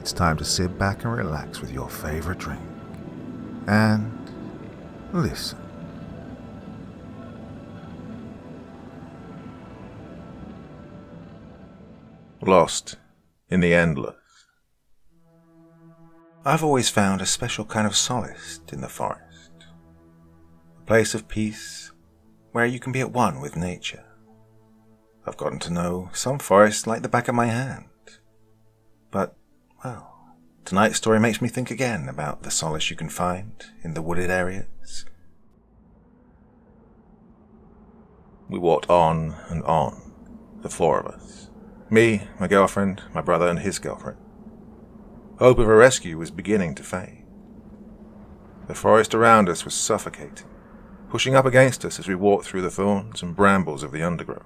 it's time to sit back and relax with your favorite drink. And listen. Lost in the endless. I've always found a special kind of solace in the forest. A place of peace where you can be at one with nature. I've gotten to know some forests like the back of my hand. But, well, tonight's story makes me think again about the solace you can find in the wooded areas. We walked on and on, the four of us. Me, my girlfriend, my brother, and his girlfriend. Hope of a rescue was beginning to fade. The forest around us was suffocating, pushing up against us as we walked through the thorns and brambles of the undergrowth.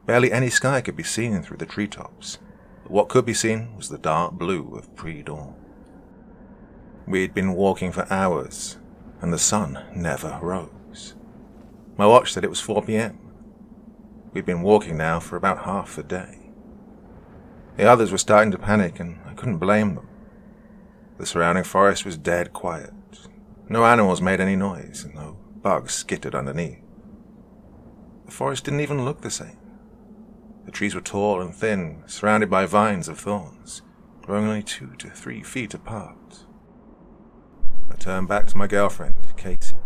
Barely any sky could be seen through the treetops, but what could be seen was the dark blue of pre-dawn. We'd been walking for hours, and the sun never rose. My watch said it was 4 p.m. We'd been walking now for about half the day. The others were starting to panic, and I couldn't blame them. The surrounding forest was dead quiet. No animals made any noise, and no bugs skittered underneath. The forest didn't even look the same. The trees were tall and thin, surrounded by vines of thorns, growing only 2 to 3 feet apart. I turned back to my girlfriend, Casey.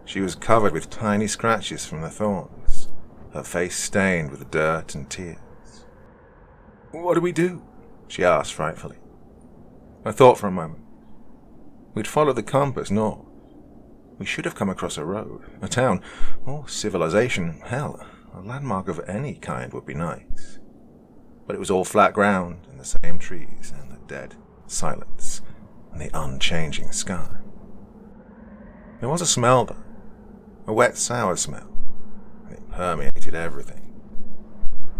She was covered with tiny scratches from the thorns, her face stained with dirt and tears. "What do we do?" she asked frightfully. I thought for a moment. We'd followed the compass north. We should have come across a road, a town, or civilization. Hell, a landmark of any kind would be nice. But it was all flat ground, and the same trees, and the dead silence, and the unchanging sky. There was a smell, though. A wet, sour smell. And it permeated everything.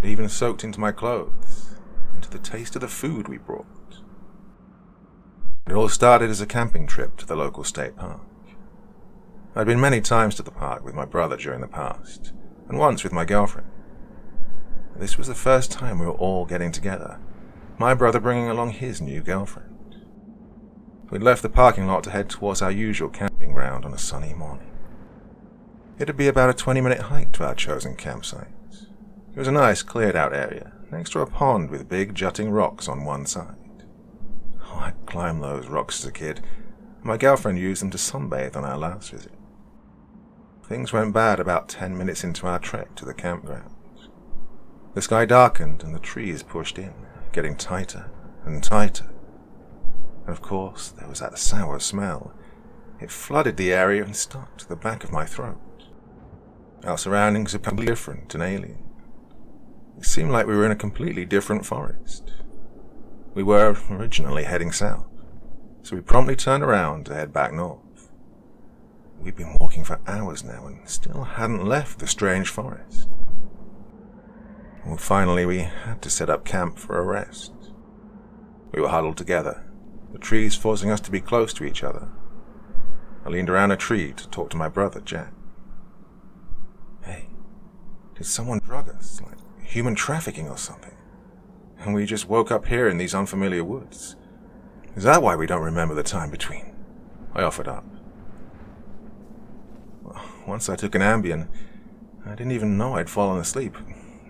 It even soaked into my clothes, into the taste of the food we brought. It all started as a camping trip to the local state park. I'd been many times to the park with my brother during the past, and once with my girlfriend. This was the first time we were all getting together, my brother bringing along his new girlfriend. We'd left the parking lot to head towards our usual camping ground on a sunny morning. It'd be about a 20-minute hike to our chosen campsite. It was a nice, cleared-out area, next to a pond with big, jutting rocks on one side. Oh, I'd climbed those rocks as a kid. My girlfriend used them to sunbathe on our last visit. Things went bad about 10 minutes into our trek to the campground. The sky darkened and the trees pushed in, getting tighter and tighter. And of course, there was that sour smell. It flooded the area and stuck to the back of my throat. Our surroundings were completely different and alien. It seemed like we were in a completely different forest. We were originally heading south, so we promptly turned around to head back north. We'd been walking for hours now and still hadn't left the strange forest. Well, finally, we had to set up camp for a rest. We were huddled together, the trees forcing us to be close to each other. I leaned around a tree to talk to my brother, Jack. "Hey, did someone drug us, like human trafficking or something? And we just woke up here in these unfamiliar woods. Is that why we don't remember the time between?" I offered up. Well, once I took an Ambien, I didn't even know I'd fallen asleep.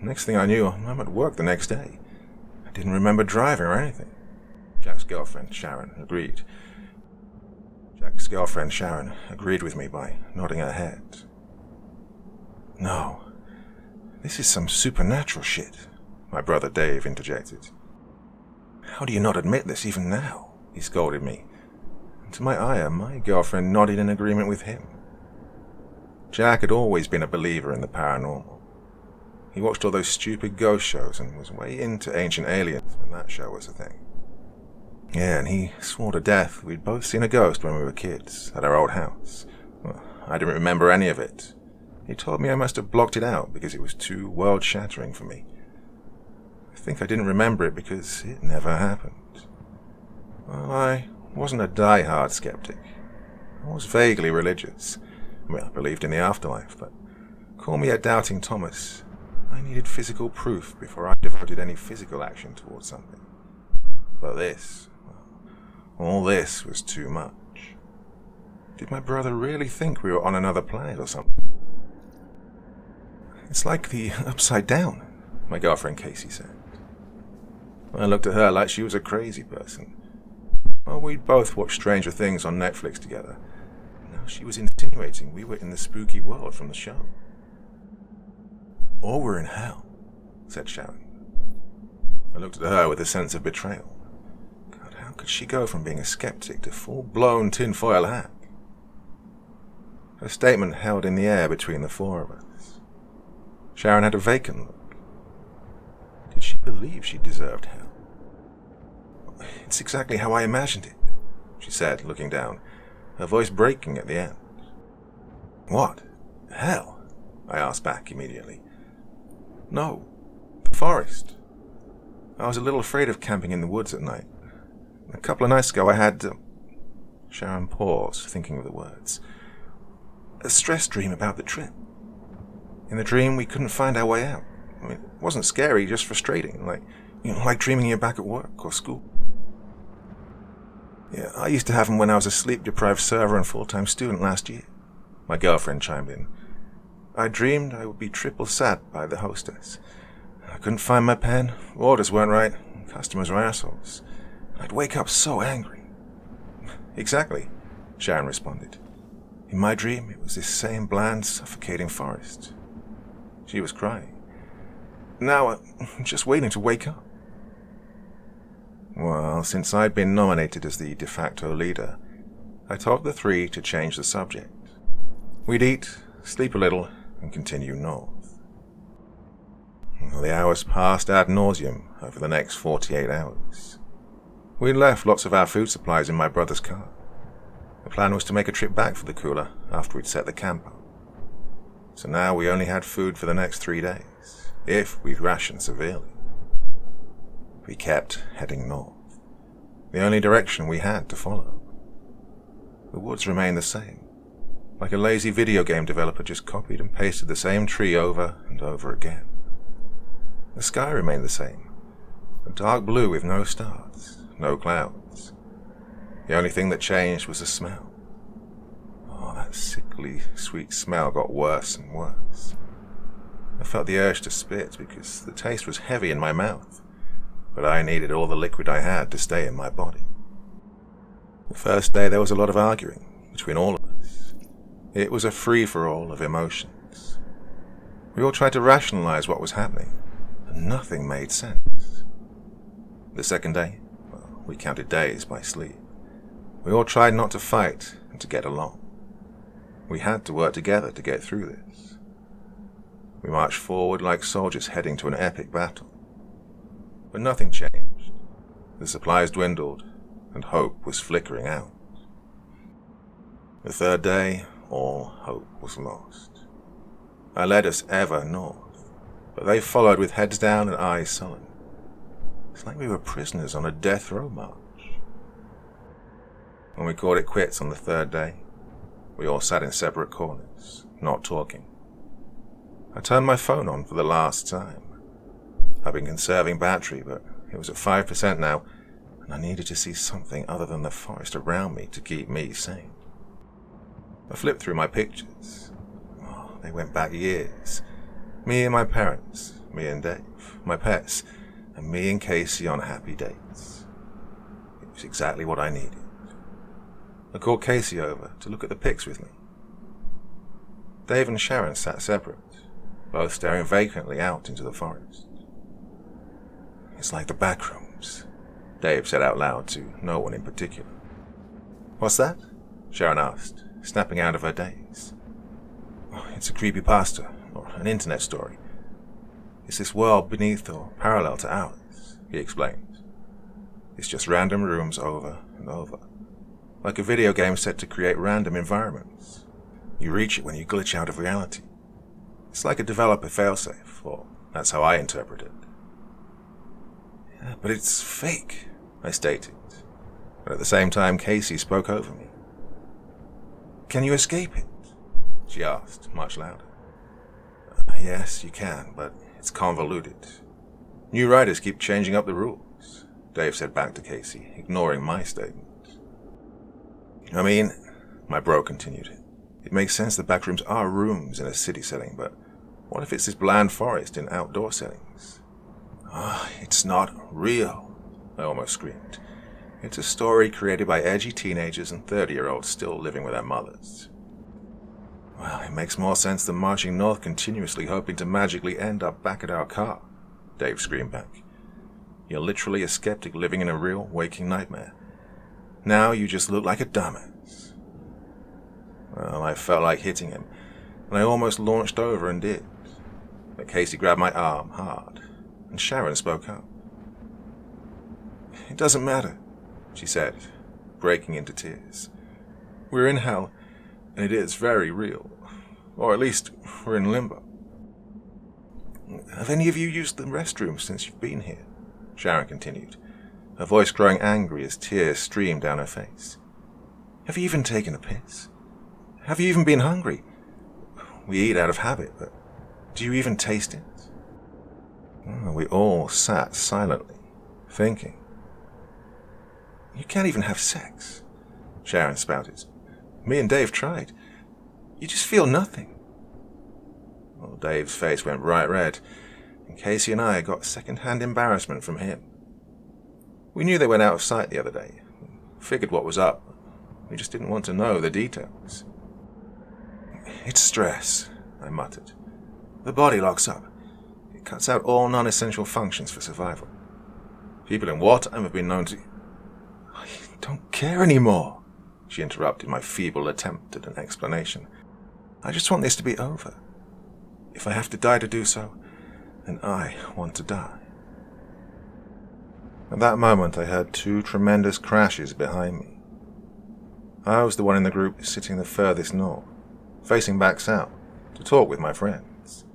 Next thing I knew, I'm at work the next day. I didn't remember driving or anything. Jack's girlfriend, Sharon, agreed. With me by nodding her head. "No, this is some supernatural shit," my brother Dave interjected. "How do you not admit this even now?" he scolded me. And to my ire, my girlfriend nodded in agreement with him. Jack had always been a believer in the paranormal. He watched all those stupid ghost shows and was way into Ancient Aliens when that show was a thing. Yeah, and he swore to death we'd both seen a ghost when we were kids, at our old house. Well, I didn't remember any of it. He told me I must have blocked it out because it was too world-shattering for me. I think I didn't remember it because it never happened. Well, I wasn't a die-hard skeptic. I was vaguely religious. Well, I believed in the afterlife, but call me a doubting Thomas. I needed physical proof before I devoted any physical action towards something. But all this was too much. Did my brother really think we were on another planet or something? It's like the Upside Down, my girlfriend Casey said. I looked at her like she was a crazy person. Well, we'd both watched Stranger Things on Netflix together. Now she was insinuating we were in the spooky world from the show. Or we're in hell, said Sharon. I looked at her with a sense of betrayal. God, how could she go from being a skeptic to full-blown tinfoil hat? Her statement held in the air between the four of us. Sharon had a vacant look. Did she believe she deserved hell? It's exactly how I imagined it, she said, looking down, her voice breaking at the end. What? Hell? I asked back immediately. No, the forest. I was a little afraid of camping in the woods at night. A couple of nights ago I had... Sharon paused, thinking of the words. A stress dream about the trip. In the dream, we couldn't find our way out. I mean, it wasn't scary, just frustrating, like dreaming you're back at work or school. Yeah, I used to have them when I was a sleep-deprived server and full-time student last year. My girlfriend chimed in. I dreamed I would be triple sat by the hostess. I couldn't find my pen, orders weren't right, customers were assholes. I'd wake up so angry. Exactly, Sharon responded. In my dream, it was this same bland, suffocating forest. She was crying. Now I'm just waiting to wake up. Well, since I'd been nominated as the de facto leader, I told the three to change the subject. We'd eat, sleep a little, and continue north. Well, the hours passed ad nauseum over the next 48 hours. We'd left lots of our food supplies in my brother's car. The plan was to make a trip back for the cooler after we'd set the camp up. So now we only had food for the next 3 days, if we'd rationed severely. We kept heading north, the only direction we had to follow. The woods remained the same, like a lazy video game developer just copied and pasted the same tree over and over again. The sky remained the same, a dark blue with no stars, no clouds. The only thing that changed was the smell. Oh, that sickly, sweet smell got worse and worse. I felt the urge to spit because the taste was heavy in my mouth, but I needed all the liquid I had to stay in my body. The first day there was a lot of arguing between all of us. It was a free-for-all of emotions. We all tried to rationalize what was happening, and nothing made sense. The second day, well, we counted days by sleep. We all tried not to fight and to get along. We had to work together to get through this. We marched forward like soldiers heading to an epic battle. But nothing changed. The supplies dwindled, and hope was flickering out. The third day, all hope was lost. I led us ever north, but they followed with heads down and eyes sullen. It's like we were prisoners on a death row march. When we called it quits on the third day, we all sat in separate corners, not talking. I turned my phone on for the last time. I've been conserving battery, but it was at 5% now, and I needed to see something other than the forest around me to keep me sane. I flipped through my pictures. Oh, they went back years. Me and my parents, me and Dave, my pets, and me and Casey on happy dates. It was exactly what I needed. I called Casey over to look at the pics with me. Dave and Sharon sat separate, both staring vacantly out into the forest. It's like the back rooms, Dave said out loud to no one in particular. What's that? Sharon asked, snapping out of her daze. Oh, it's a creepypasta, or an internet story. It's this world beneath or parallel to ours, he explained. It's just random rooms over and over, like a video game set to create random environments. You reach it when you glitch out of reality. It's like a developer failsafe, or that's how I interpret it. Yeah, but it's fake, I stated. But at the same time, Casey spoke over me. Can you escape it? She asked, much louder. Yes, you can, but it's convoluted. New writers keep changing up the rules. Dave said back to Casey, ignoring my statement. I mean, my bro continued, it makes sense the back rooms are rooms in a city setting, but what if it's this bland forest in outdoor settings? It's not real, I almost screamed. It's a story created by edgy teenagers and 30-year-olds still living with their mothers. Well, it makes more sense than marching north continuously hoping to magically end up back at our car, Dave screamed back. You're literally a skeptic living in a real, waking nightmare. Now you just look like a dumbass. Well, I felt like hitting him, and I almost launched over and did. But Casey grabbed my arm hard, and Sharon spoke up. It doesn't matter, she said, breaking into tears. We're in hell, and it is very real. Or at least, we're in limbo. Have any of you used the restroom since you've been here? Sharon continued, her voice growing angry as tears streamed down her face. Have you even taken a piss? Have you even been hungry? We eat out of habit, but do you even taste it? We all sat silently, thinking. You can't even have sex, Sharon spouted. Me and Dave tried. You just feel nothing. Well, Dave's face went bright red, and Casey and I got second-hand embarrassment from him. We knew they went out of sight the other day. Figured what was up. We just didn't want to know the details. It's stress, I muttered. The body locks up. It cuts out all non-essential functions for survival. People in wartime have been known to... I don't care anymore, she interrupted my feeble attempt at an explanation. I just want this to be over. If I have to die to do so, then I want to die. At that moment, I heard two tremendous crashes behind me. I was the one in the group sitting the furthest north, facing back south, to talk with my friends.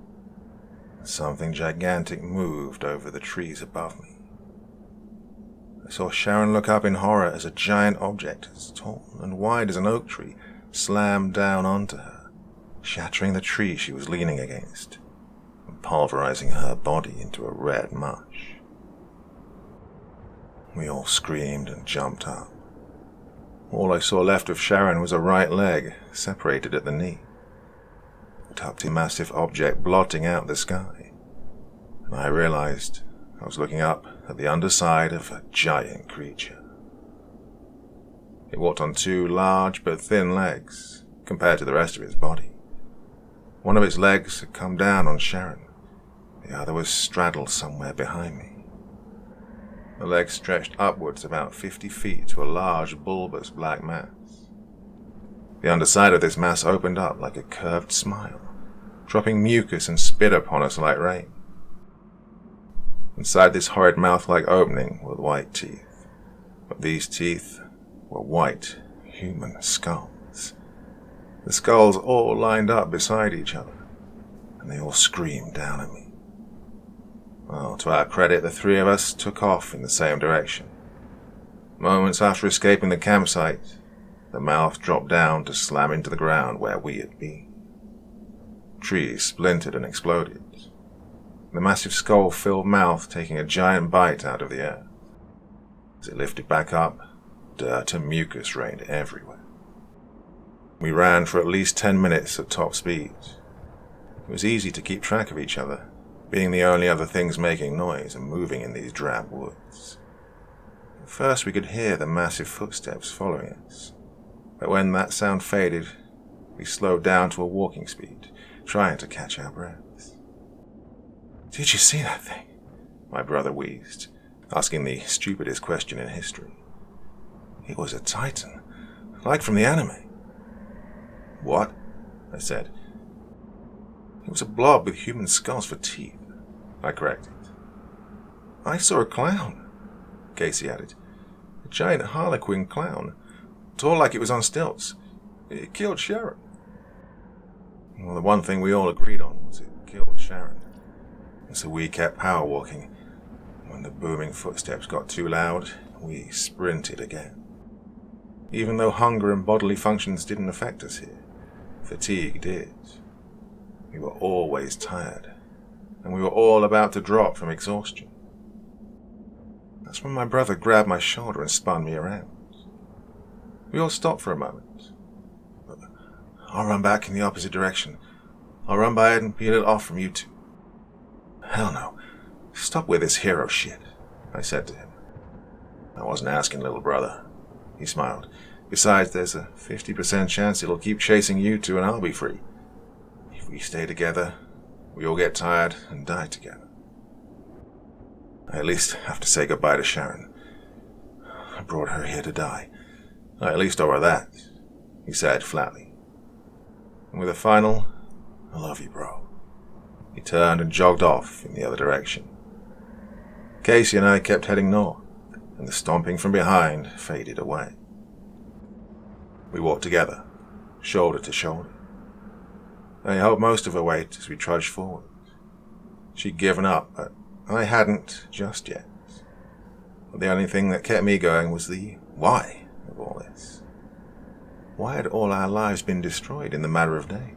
Something gigantic moved over the trees above me. I saw Sharon look up in horror as a giant object, as tall and wide as an oak tree, slammed down onto her, shattering the tree she was leaning against, and pulverizing her body into a red mush. We all screamed and jumped up. All I saw left of Sharon was a right leg, separated at the knee. A tufty massive object blotting out the sky, and I realized I was looking up at the underside of a giant creature. It walked on two large but thin legs compared to the rest of its body. One of its legs had come down on Sharon. The other was straddled somewhere behind me. The legs stretched upwards about 50 feet to a large, bulbous black mass. The underside of this mass opened up like a curved smile, dropping mucus and spit upon us like rain. Inside this horrid mouth-like opening were white teeth, but these teeth were white human skulls. The skulls all lined up beside each other, and they all screamed down at me. Well, to our credit, the three of us took off in the same direction. Moments after escaping the campsite, the mouth dropped down to slam into the ground where we had been. Trees splintered and exploded, the massive skull-filled mouth taking a giant bite out of the earth. As it lifted back up, dirt and mucus rained everywhere. We ran for at least 10 minutes at top speed. It was easy to keep track of each other, being the only other things making noise and moving in these drab woods. At first we could hear the massive footsteps following us, but when that sound faded, we slowed down to a walking speed, trying to catch our breaths. Did you see that thing? My brother wheezed, asking the stupidest question in history. It was a titan, like from the anime. What? I said. It was a blob with human skulls for teeth, I corrected. I saw a clown, Casey added. A giant harlequin clown, tall like it was on stilts. It killed Sharon. Well, the one thing we all agreed on was it killed Sharon. And so we kept power walking. When the booming footsteps got too loud, we sprinted again. Even though hunger and bodily functions didn't affect us here, fatigue did. We were always tired, and we were all about to drop from exhaustion. That's when my brother grabbed my shoulder and spun me around. We all stopped for a moment. I'll run back in the opposite direction. I'll run by it and be a little off from you two. Hell no. Stop with this hero shit, I said to him. I wasn't asking, little brother. He smiled. Besides, there's a 50% chance it'll keep chasing you two and I'll be free. If we stay together, we all get tired and die together. I at least have to say goodbye to Sharon. I brought her here to die. I at least owe her that, he said flatly. And with a final, I love you, bro, he turned and jogged off in the other direction. Casey and I kept heading north, and the stomping from behind faded away. We walked together, shoulder to shoulder. I held most of her weight as we trudged forward. She'd given up, but I hadn't just yet. The only thing that kept me going was the why of all this. Why had all our lives been destroyed in the matter of days?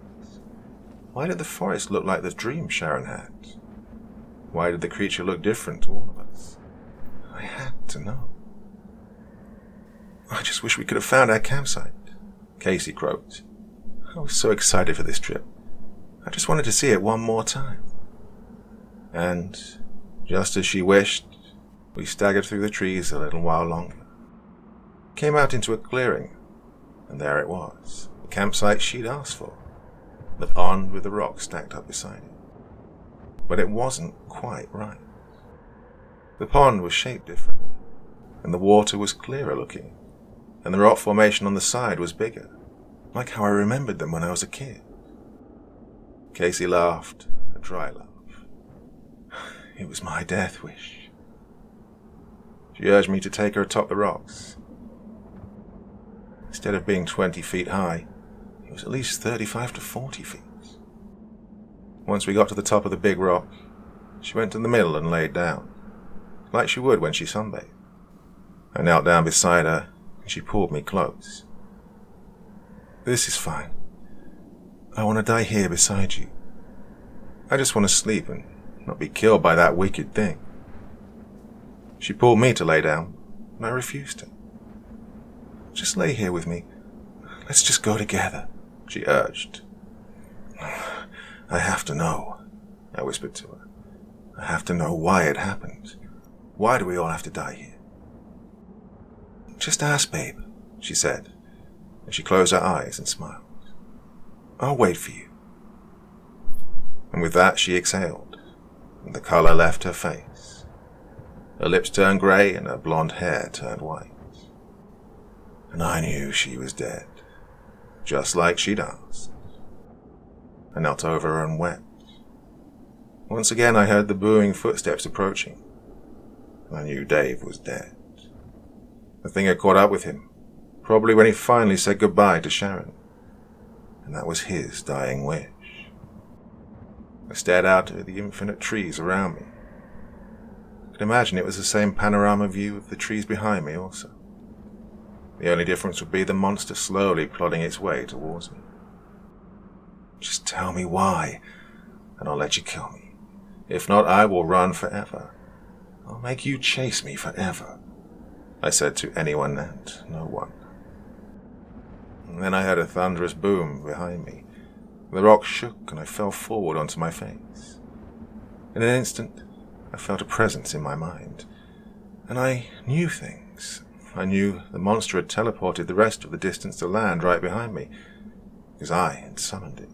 Why did the forest look like the dream Sharon had? Why did the creature look different to all of us? I had to know. I just wish we could have found our campsite, Casey croaked. I was so excited for this trip. I just wanted to see it one more time. And, just as she wished, we staggered through the trees a little while longer. Came out into a clearing, and there it was, the campsite she'd asked for, the pond with the rocks stacked up beside it. But it wasn't quite right. The pond was shaped differently, and the water was clearer looking, and the rock formation on the side was bigger, like how I remembered them when I was a kid. Casey laughed, a dry laugh. It was my death wish. She urged me to take her atop the rocks. Instead of being 20 feet high, it was at least 35 to 40 feet. Once we got to the top of the big rock, she went to the middle and laid down, like she would when she sunbathed. I knelt down beside her, and she pulled me close. This is fine. I want to die here beside you. I just want to sleep and not be killed by that wicked thing. She pulled me to lay down, and I refused to. Just lay here with me. Let's just go together, she urged. I have to know, I whispered to her. I have to know why it happened. Why do we all have to die here? Just ask, babe, she said, and she closed her eyes and smiled. I'll wait for you. And with that she exhaled, and the color left her face. Her lips turned grey and her blonde hair turned white. And I knew she was dead, just like she'd asked. I knelt over her and wept. Once again I heard the booming footsteps approaching. I knew Dave was dead. The thing had caught up with him, probably when he finally said goodbye to Sharon. And that was his dying wish. I stared out at the infinite trees around me. I could imagine it was the same panorama view of the trees behind me also. The only difference would be the monster slowly plodding its way towards me. Just tell me why, and I'll let you kill me. If not, I will run forever. I'll make you chase me forever, I said to anyone and no one. And then I heard a thunderous boom behind me. The rock shook and I fell forward onto my face. In an instant, I felt a presence in my mind, and I knew things. I knew the monster had teleported the rest of the distance to land right behind me, because I had summoned it.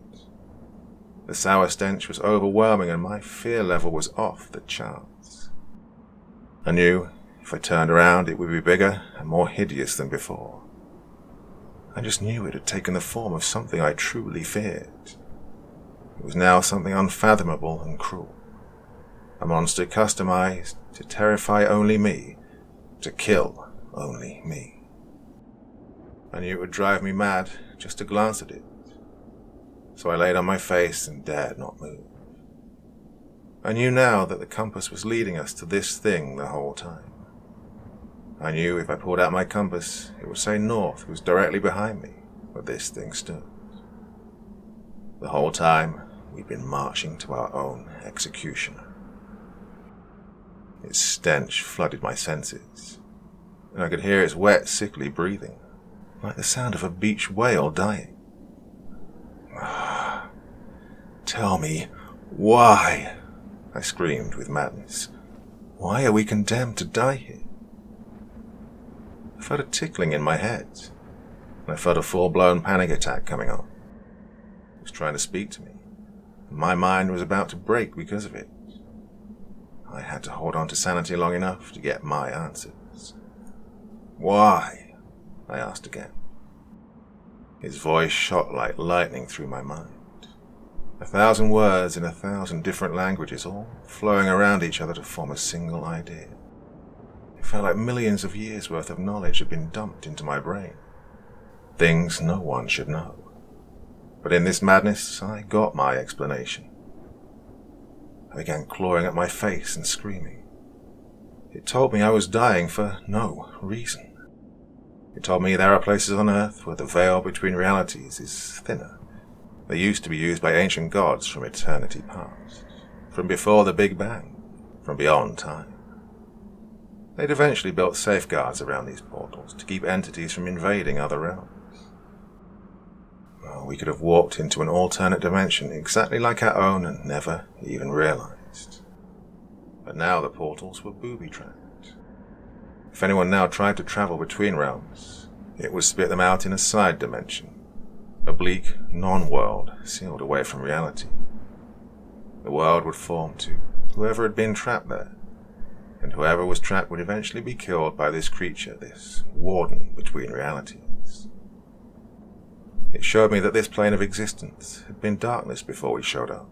The sour stench was overwhelming and my fear level was off the charts. I knew if I turned around it would be bigger and more hideous than before. I just knew it had taken the form of something I truly feared. It was now something unfathomable and cruel. A monster customized to terrify only me, to kill only me. I knew it would drive me mad just to glance at it. So I laid on my face and dared not move. I knew now that the compass was leading us to this thing the whole time. I knew if I pulled out my compass, it would say north was directly behind me, where this thing stood. The whole time, we'd been marching to our own executioner. Its stench flooded my senses, and I could hear its wet, sickly breathing, like the sound of a beach whale dying. Tell me, why? I screamed with madness. Why are we condemned to die here? I felt a tickling in my head, and I felt a full-blown panic attack coming on. It was trying to speak to me, and my mind was about to break because of it. I had to hold on to sanity long enough to get my answers. Why? I asked again. His voice shot like lightning through my mind. 1,000 words in 1,000 different languages, all flowing around each other to form a single idea. It felt like millions of years' worth of knowledge had been dumped into my brain. Things no one should know. But in this madness, I got my explanation. I began clawing at my face and screaming. It told me I was dying for no reason. It told me there are places on Earth where the veil between realities is thinner. They used to be used by ancient gods from eternity past, from before the Big Bang, from beyond time. They'd eventually built safeguards around these portals to keep entities from invading other realms. Well, we could have walked into an alternate dimension exactly like our own and never even realized. But now the portals were booby-trapped. If anyone now tried to travel between realms, it would spit them out in a side dimension. A bleak non-world sealed away from reality. The world would form to whoever had been trapped there, and whoever was trapped would eventually be killed by this creature, this warden between realities. It showed me that this plane of existence had been darkness before we showed up.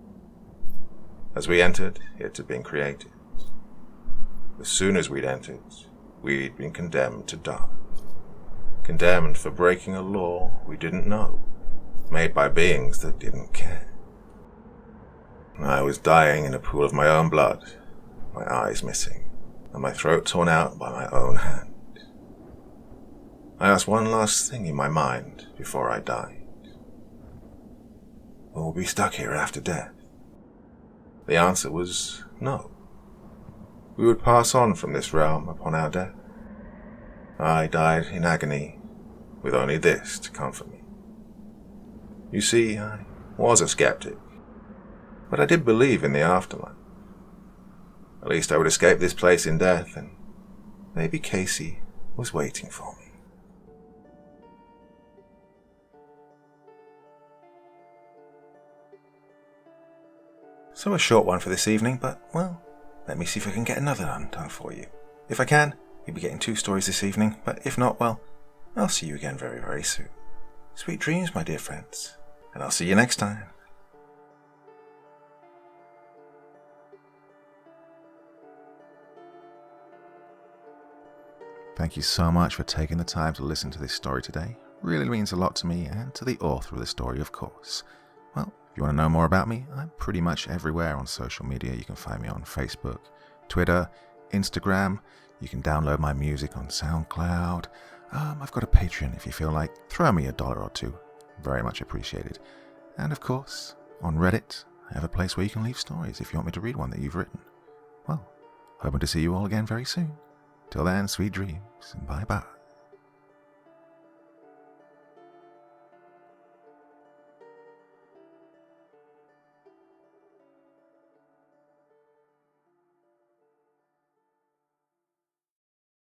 As we entered, it had been created. As soon as we'd entered, we'd been condemned to die. Condemned for breaking a law we didn't know, made by beings that didn't care. I was dying in a pool of my own blood, my eyes missing, and my throat torn out by my own hand. I asked one last thing in my mind before I died. Will we be stuck here after death? The answer was no. We would pass on from this realm upon our death. I died in agony, with only this to comfort me. You see, I was a skeptic, but I did believe in the afterlife. At least I would escape this place in death, and maybe Casey was waiting for me. So a short one for this evening, but, well, let me see if I can get another one done for you. If I can, you'll be getting 2 stories this evening, but if not, well, I'll see you again very, very soon. Sweet dreams, my dear friends, and I'll see you next time. Thank you so much for taking the time to listen to this story today. Really means a lot to me and to the author of the story, of course. Well, if you want to know more about me, I'm pretty much everywhere on social media. You can find me on Facebook, Twitter, Instagram. You can download my music on SoundCloud. I've got a Patreon if you feel like. Throw me $1 or 2. Very much appreciated. And of course, on Reddit, I have a place where you can leave stories if you want me to read one that you've written. Well, hoping to see you all again very soon. Till then, sweet dreams, and bye-bye.